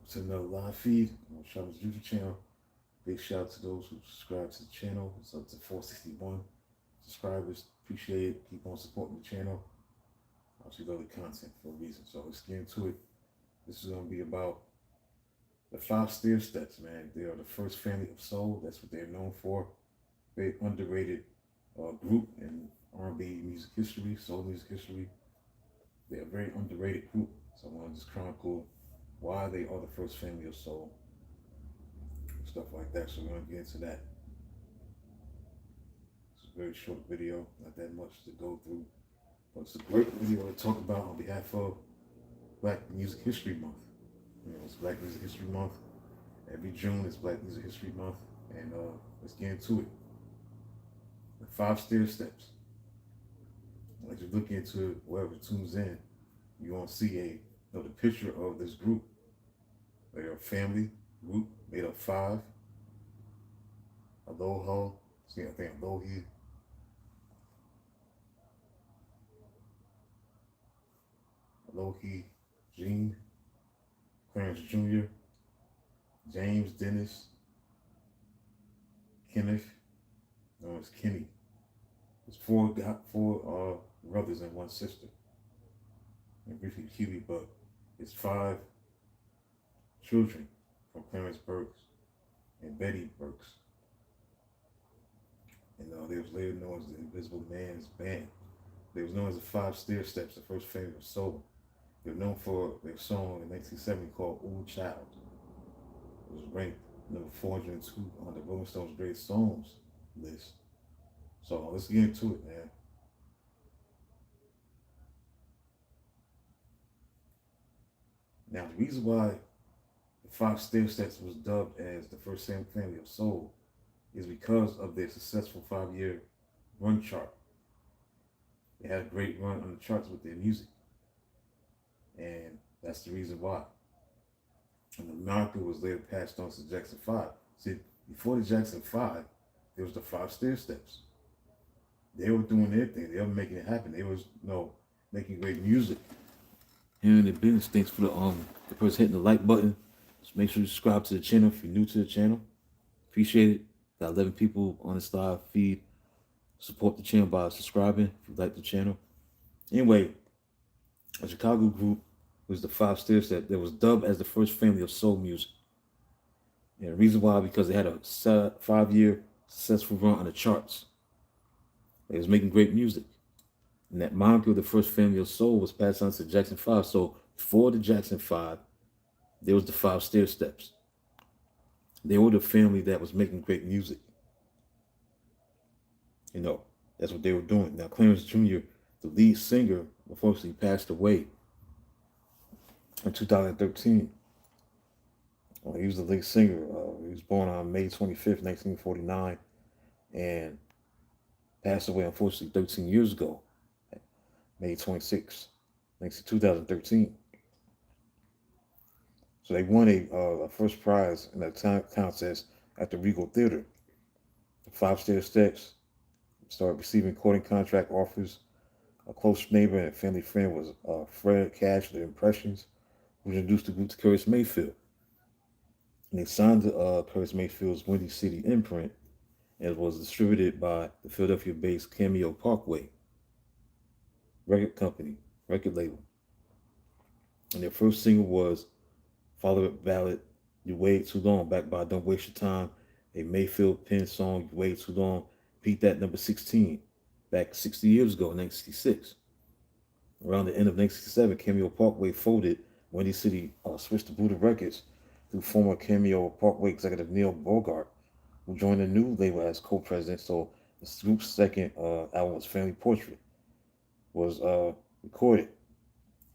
to another live feed on Shopper's YouTube channel. Big shout out to those who subscribe to the channel. It's up to 461 subscribers. Appreciate it. Keep on supporting the channel. Obviously, love the content for a reason. So let's get into it. This is going to be about the Five Stairsteps, man. They are the first family of soul. That's what they're known for. Very underrated group in R&B music history, soul music history. They're a very underrated group. So I want to just chronicle why they are the first family of soul, stuff like that. So we're going to get into that. It's a very short video, not that much to go through, but it's a great video to talk about on behalf of Black Music History Month. You know, it's Black Music History Month. Every June is Black Music History Month, and let's get into it. The Five Stairsteps. As you look into whoever tunes in, you're gonna see the picture of this group. They're a family group made of five. Aloha, see, I think Alohi, Alohi, Gene, Clarence Jr., James, Dennis, Kenneth, known as Kenny. There's four brothers and one sister. And briefly Huey, but it's five children from Clarence Burks and Betty Burks. And they was later known as the Invisible Man's Band. They was known as the Five Stairsteps, the first family of soul. They were known for their song in 1970 called Ooh Child. It was ranked number 402 on the Rolling Stones Greatest Songs list. So let's get into it, man. Now, the reason why the Five Stairsteps was dubbed as the first family of soul is because of their successful 5-year run chart. They had a great run on the charts with their music, and that's the reason why. And the moniker was later passed on to Jackson 5. See, before the Jackson 5, there was the Five Stairsteps. They were doing their thing. They were making it happen. They was, making great music. Here in the business, thanks for the person hitting the like button. Just make sure you subscribe to the channel if you're new to the channel. Appreciate it. Got 11 people on this live feed. Support the channel by subscribing if you like the channel. Anyway, a Chicago group was the Five Stairsteps that was dubbed as the first family of soul music. And the reason why, because they had a 5-year successful run on the charts. They was making great music. And that moniker of the first family of soul was passed on to Jackson 5. So before the Jackson 5, there was the Five Stairsteps. They were the family that was making great music. That's what they were doing. Now, Clarence Jr., the lead singer, unfortunately passed away in 2013. He was the lead singer. He was born on May 25th, 1949, and passed away, unfortunately, 13 years ago, May 26th, 2013. So they won a first prize in that contest at the Regal Theater. The Five Stairsteps started receiving recording contract offers. A close neighbor and family friend was Fred Cash of the Impressions, who introduced the group to Curtis Mayfield. And they signed to Curtis Mayfield's Windy City imprint, and it was distributed by the Philadelphia-based Cameo Parkway record label. And their first single was follow-up ballad, You Waited Too Long, backed by Don't Waste Your Time, a Mayfield penned song, You Waited Too Long, peaked at number 16, back 60 years ago in 1966. Around the end of 1967, Cameo Parkway folded. Windy City switched to Buddha Records through former Cameo Parkway executive Neil Bogart, who joined the new label as co-president. So the group's second album was Family Portrait, was recorded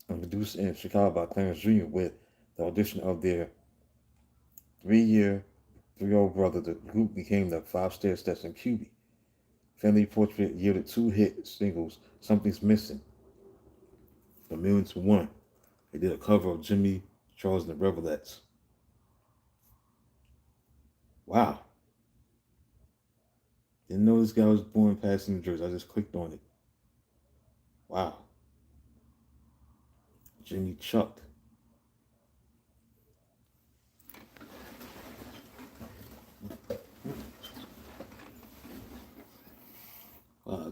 and produced in Chicago by Clarence Jr. with the audition of their 3-year-old brother. The group became the Five Stairsteps and QB. Family Portrait yielded 2 hit singles, Something's Missing, A Million to One. They did a cover of Jimmy, Charles, and the Revelettes. Wow. Didn't know this guy was born in Pasadena, New Jersey. I just clicked on it. Wow. Jimmy Chuck.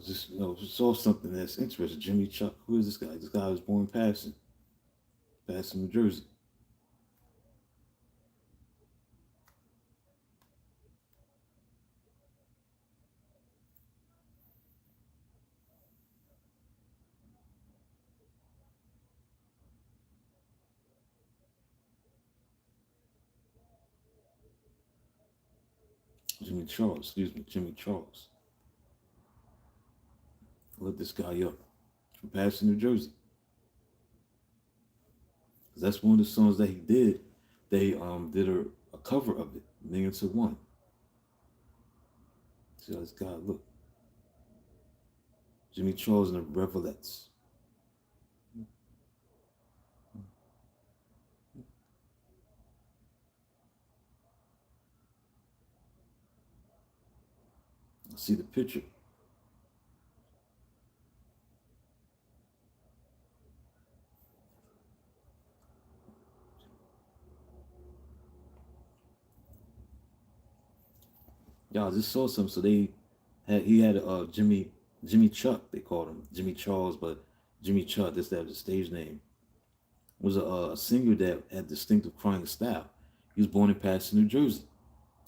just saw something that's interesting. Jimmy Chuck. Who is this guy? This guy was born in Patterson, New Jersey. Jimmy Charles. Excuse me, Jimmy Charles. Look this guy up from Patterson, New Jersey. 'Cause that's one of the songs that he did. They did a cover of it, Million to One. See how this guy look. Jimmy Charles and the Revelettes. See the picture. Y'all just saw some. So he had Jimmy Chuck. They called him Jimmy Charles, but Jimmy Chuck. That was his stage name. Was a singer that had distinctive crying style. He was born in Patterson, New Jersey.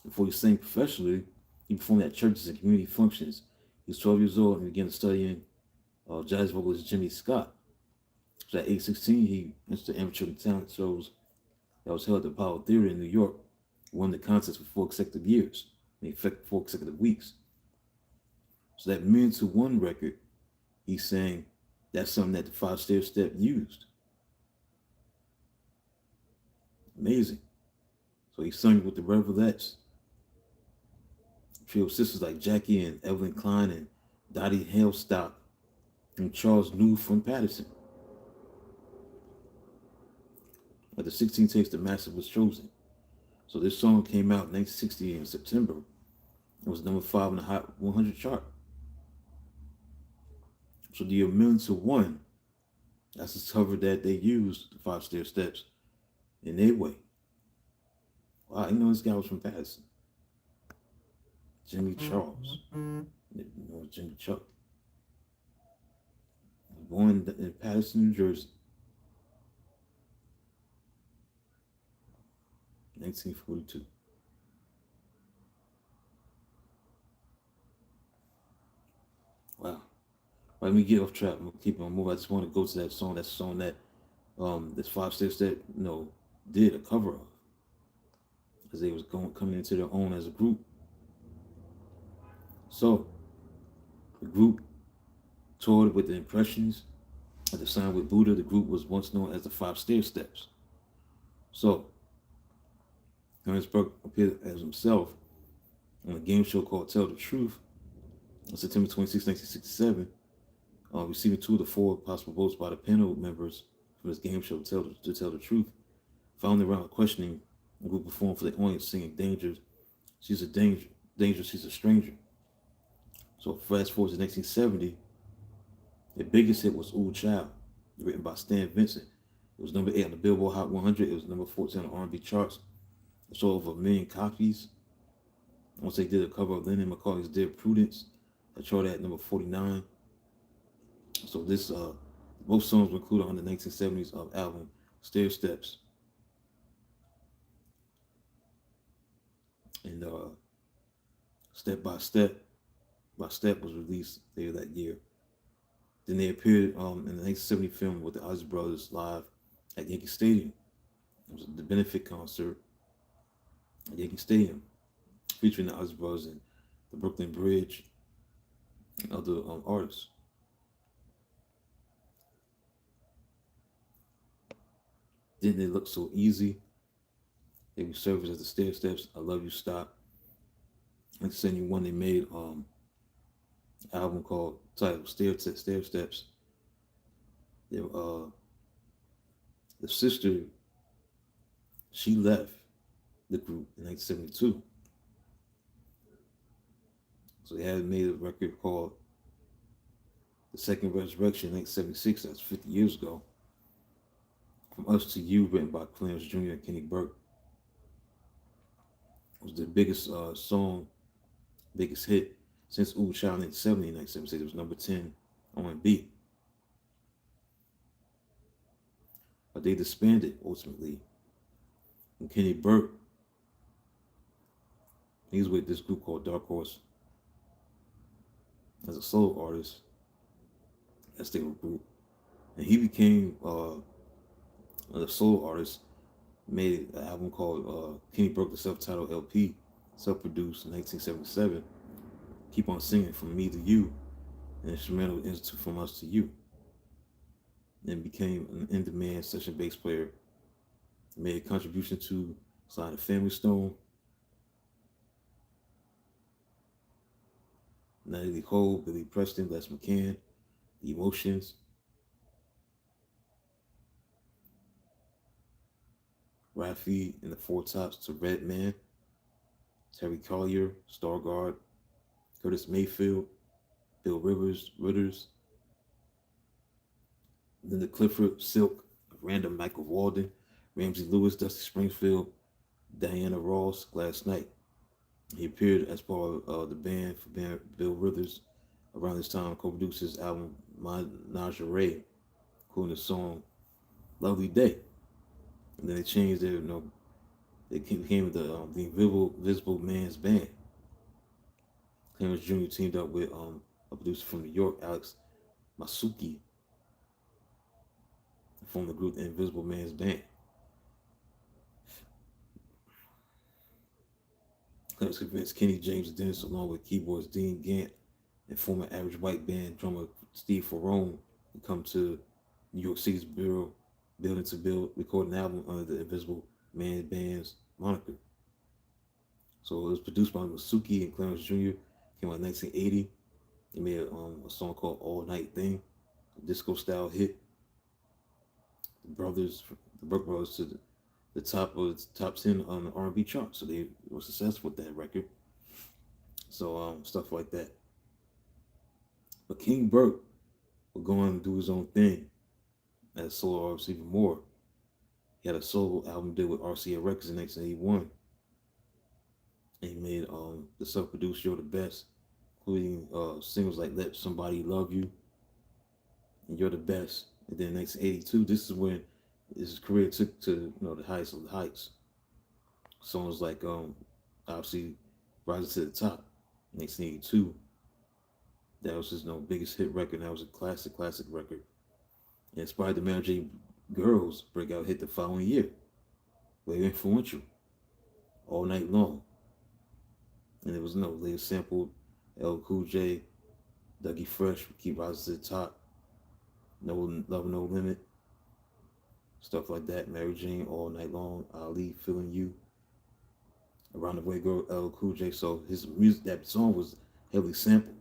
Before he sang professionally, he performed at churches and community functions. He was 12 years old and began studying jazz vocalist Jimmy Scott. So at age 16, he entered amateur talent shows that was held at the Apollo Theater in New York. He won the contest for 4 consecutive years. I mean, 4 consecutive weeks. So that Million to One record, he's saying that's something that the Five Stairsteps used. Amazing. So he sung with the Revelettes. Trio of sisters like Jackie and Evelyn Klein and Dottie Halestock and Charles New from Patterson. At the 16 takes, the master was chosen. So this song came out in 1960 in September. It was number 5 on the Hot 100 chart. So the Million to One, that's the cover that they used, the Five Stairsteps, in their way. Wow, you know this guy was from Patterson. Jimmy Charles. Jimmy Chuck. Born in Patterson, New Jersey. 1942. Wow. Let me get off track. I'm gonna keep on moving. I just want to go to that song. That's a song that this Five Stairsteps did a cover of. Because they was coming into their own as a group. So the group toured with the Impressions. At the sign with Buddha, the group was once known as the Five Stairsteps. So Hertzberg appeared as himself on a game show called Tell the Truth on September 26, 1967, receiving 2 of the 4 possible votes by the panel members for this game show to tell the truth. Found around questioning, the group performed for the audience singing "Danger, She's a Danger, She's a Stranger." So fast forward to 1970, their biggest hit was "Ooh Child," written by Stan Vincent. It was number 8 on the Billboard Hot 100. It was number 14 on the R&B charts. It sold over 1 million copies. Once they did a cover of Lennon McCartney's "Dear Prudence," that charted at number 49. So this, both songs were included on the 1970s album Stairsteps. And Step by Step was released later that year. Then they appeared in the 1970 film with the Ozzy Brothers live at Yankee Stadium. It was the benefit concert at Yankee Stadium, featuring the Ozzy Brothers and the Brooklyn Bridge and other artists. Didn't They Look So Easy? They were served as the Stairsteps. I Love You Stop. In 1971, they made an album titled Stairsteps. The sister, she left the group in 1972. So they had made a record called The Second Resurrection in 1976. That's 50 years ago. From Us to You, written by Clarence Jr. and Kenny Burke. It was the biggest song, biggest hit. since Ooh Child in 1976. It was number 10 on beat. But they disbanded ultimately. And Kenny Burke, he's with this group called Dark Horse as a solo artist. That's their group. And he became a solo artist, made an album called Kenny Burke, the self-titled LP, self-produced in 1977. Keep on Singing From Me to You, an instrumental institute From Us to You. Then became an in-demand session bass player. Made a contribution to Sly the Family Stone, Natalie Cole, Billy Preston, Les McCann, The Emotions, Rafi and the Four Tops to Redman, Terry Collier, Stargard, Curtis Mayfield, Bill Ritters, Linda Clifford, Silk, Random Michael Walden, Ramsey Lewis, Dusty Springfield, Diana Ross, Gladys Knight. He appeared as part of the band for Bill Withers. Around this time, co-produced his album Menagerie, including the song "Lovely Day." And then they changed their, they became the Invisible Man's Band. Clarence Jr. teamed up with a producer from New York, Alex Masuki, to form the group The Invisible Man's Band. Clarence convinced Kenny James Dennis, along with keyboardist Dean Gant and former Average White Band drummer Steve Ferrone, to come to New York City's building to record an album under the Invisible Man Band's moniker. So it was produced by Masuki and Clarence Jr. Came out in 1980. They made a song called All Night Thing, a disco style hit. The Burke Brothers, to the top 10 on the R&B chart. So they were successful with that record. So stuff like that. But King Burke would go on and do his own thing as a solo artist even more. He had a solo album deal with RCA Records in 1981. And he made the self-produced You're the Best, including singles like Let Somebody Love You and You're the Best. And then in 1982, this is when his career took to the heights of the heights. Songs like obviously Rising to the Top, 1982. That was his biggest hit record. That was a classic record. It inspired the Mary J. Girls breakout hit the following year. Very influential. All Night Long. And it was later sampled LL Cool J, Dougie Fresh, Keep Rising to the Top, No Love No Limit, stuff like that. Mary Jane, All Night Long, Ali, Feeling You, Around the Way Girl, LL Cool J. So his music, that song was heavily sampled,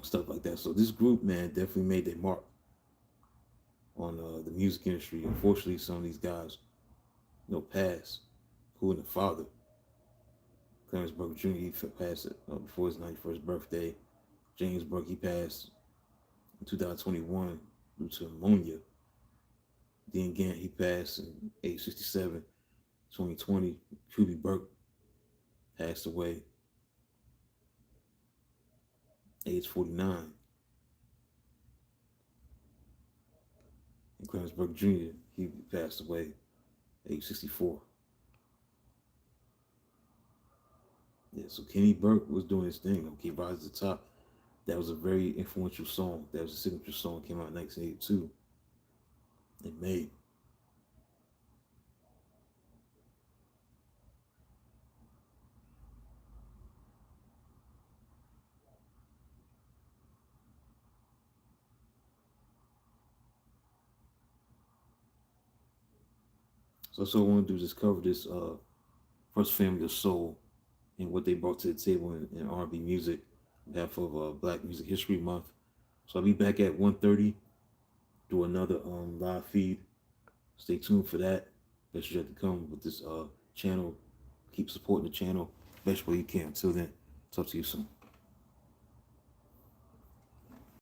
stuff like that. So this group, man, definitely made their mark on the music industry. Unfortunately, some of these guys, passed, including the father. Clarence Burke Jr., he passed before his 91st birthday. James Burke, he passed in 2021 due to pneumonia. Dean Gant, he passed in age 67, 2020. Cuby Burke passed away, age 49. And Clarence Burke Jr., he passed away, age 64. Yeah, so Kenny Burke was doing his thing. Keep Rising to the Top. That was a very influential song. That was a signature song. Came out in 1982. In May. So I want to do is just cover this first family of soul and what they brought to the table in R&B music on behalf of Black Music History Month. So I'll be back at 1:30, do another live feed. Stay tuned for that. Best you have to come with this channel. Keep supporting the channel best way you can. Until then, talk to you soon.